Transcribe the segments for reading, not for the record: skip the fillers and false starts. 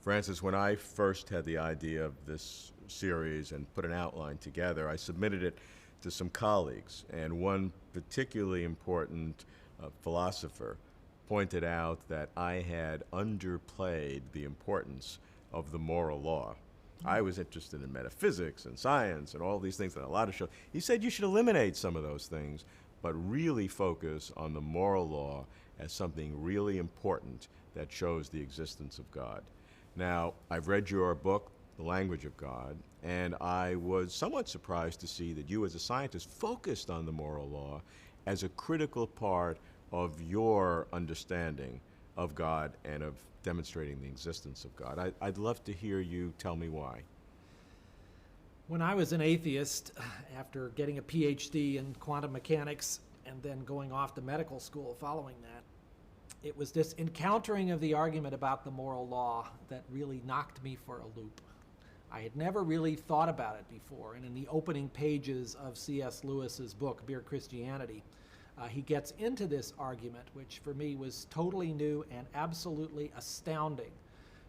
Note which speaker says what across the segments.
Speaker 1: Francis, when I first had the idea of this series and put an outline together, I submitted it to some colleagues, and one particularly important philosopher pointed out that I had underplayed the importance of the moral law. I was interested in metaphysics and science and all these things that a lot of shows. He said you should eliminate some of those things, but really focus on the moral law as something really important that shows the existence of God. Now, I've read your book, The Language of God, and I was somewhat surprised to see that you as a scientist focused on the moral law as a critical part of your understanding of God and of demonstrating the existence of God. I'd love to hear you tell me why.
Speaker 2: When I was an atheist, after getting a PhD in quantum mechanics and then going off to medical school following that, it was this encountering of the argument about the moral law that really knocked me for a loop. I had never really thought about it before, and in the opening pages of C.S. Lewis's book, Mere Christianity, he gets into this argument, which for me was totally new and absolutely astounding.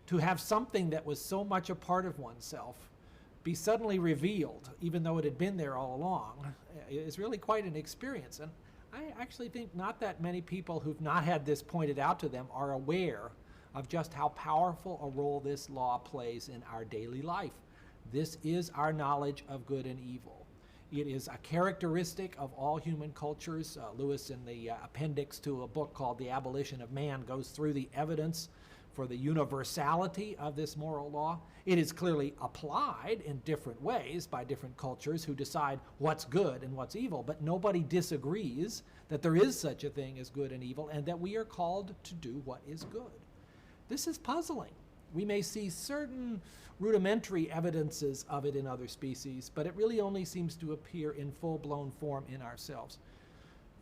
Speaker 2: To have something that was so much a part of oneself be suddenly revealed, even though it had been there all along, is really quite an experience. And I actually think not that many people who've not had this pointed out to them are aware of just how powerful a role this law plays in our daily life. This is our knowledge of good and evil. It is a characteristic of all human cultures. Lewis, in the appendix to a book called The Abolition of Man, goes through the evidence for the universality of this moral law. It is clearly applied in different ways by different cultures who decide what's good and what's evil, but nobody disagrees that there is such a thing as good and evil and that we are called to do what is good. This is puzzling. We may see certain rudimentary evidences of it in other species, but it really only seems to appear in full-blown form in ourselves.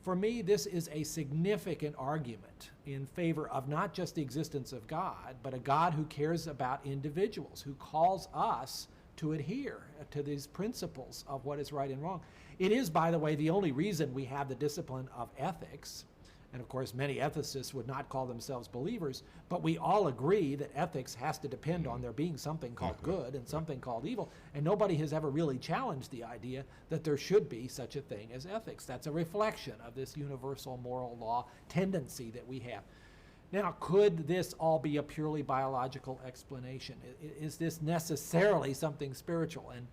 Speaker 2: For me, this is a significant argument in favor of not just the existence of God, but a God who cares about individuals, who calls us to adhere to these principles of what is right and wrong. It is, by the way, the only reason we have the discipline of ethics. And of course, many ethicists would not call themselves believers, but we all agree that ethics has to depend on there being something called good and something called evil. And nobody has ever really challenged the idea that there should be such a thing as ethics. That's a reflection of this universal moral law tendency that we have. Now, could this all be a purely biological explanation? Is this necessarily something spiritual? And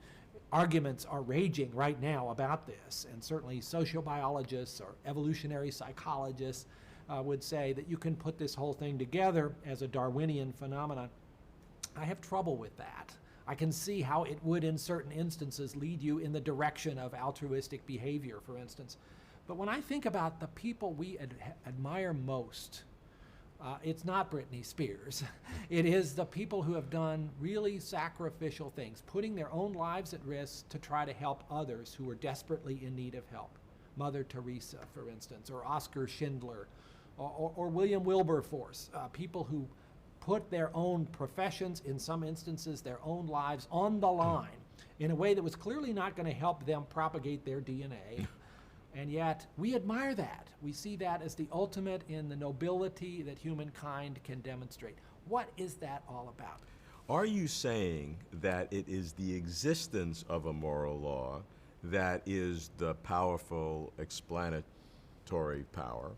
Speaker 2: arguments are raging right now about this, and certainly sociobiologists or evolutionary psychologists would say that you can put this whole thing together as a Darwinian phenomenon. I have trouble with that. I can see how it would in certain instances lead you in the direction of altruistic behavior, for instance. But when I think about the people we admire most, it's not Britney Spears. It is the people who have done really sacrificial things, putting their own lives at risk to try to help others who are desperately in need of help. Mother Teresa, for instance, or Oskar Schindler, or William Wilberforce, people who put their own professions, in some instances their own lives, on the line in a way that was clearly not going to help them propagate their DNA. And yet, we admire that. We see that as the ultimate in the nobility that humankind can demonstrate. What is that all about?
Speaker 1: Are you saying that it is the existence of a moral law that is the powerful explanatory power,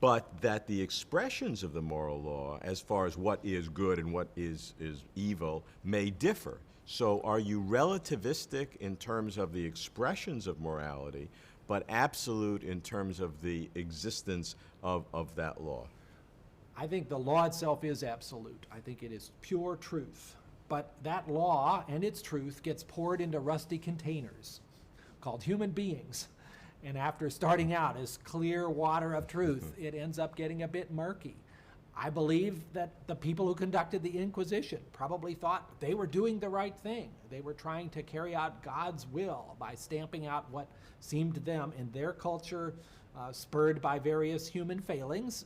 Speaker 1: but that the expressions of the moral law, as far as what is good and what is evil, may differ? So are you relativistic in terms of the expressions of morality, but absolute in terms of the existence of that law?
Speaker 2: I think the law itself is absolute. I think it is pure truth. But that law and its truth gets poured into rusty containers called human beings. And after starting out as clear water of truth, it ends up getting a bit murky. I believe that the people who conducted the Inquisition probably thought they were doing the right thing. They were trying to carry out God's will by stamping out what seemed to them in their culture spurred by various human failings,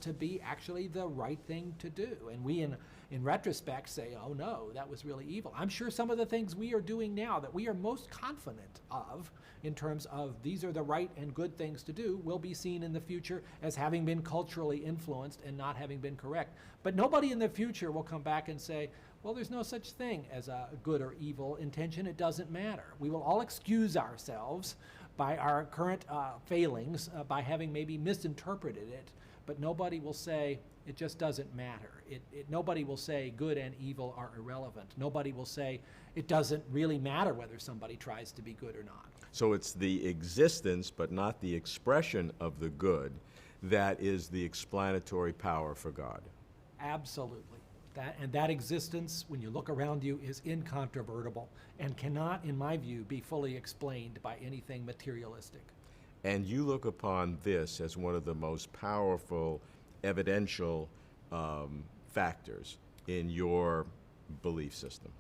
Speaker 2: to be actually the right thing to do. And we, in retrospect, say, oh no, that was really evil. I'm sure some of the things we are doing now that we are most confident of in terms of these are the right and good things to do will be seen in the future as having been culturally influenced and not having been correct. But nobody in the future will come back and say, well, there's no such thing as a good or evil intention. It doesn't matter. We will all excuse ourselves by our current failings, by having maybe misinterpreted it, but nobody will say it just doesn't matter. Nobody will say good and evil are irrelevant. Nobody will say it doesn't really matter whether somebody tries to be good or not.
Speaker 1: So it's the existence, but not the expression of the good, that is the explanatory power for God.
Speaker 2: Absolutely. That existence, when you look around you, is incontrovertible and cannot, in my view, be fully explained by anything materialistic.
Speaker 1: And you look upon this as one of the most powerful evidential factors in your belief system.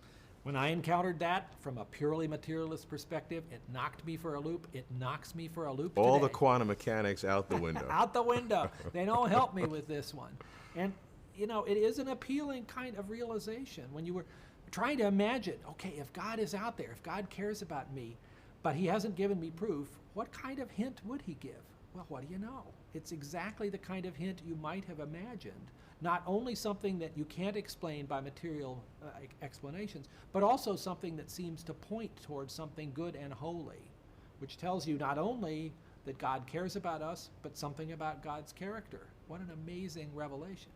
Speaker 2: When I encountered that from a purely materialist perspective, it knocked me for a loop. It knocks me for a loop
Speaker 1: All
Speaker 2: today.
Speaker 1: the quantum mechanics out the window.
Speaker 2: Out the window. They don't help me with this one. And, you know, it is an appealing kind of realization when you were trying to imagine, okay, if God is out there, if God cares about me, but he hasn't given me proof, what kind of hint would he give? Well, what do you know? It's exactly the kind of hint you might have imagined. Not only something that you can't explain by material explanations, but also something that seems to point towards something good and holy, which tells you not only that God cares about us, but something about God's character. What an amazing revelation.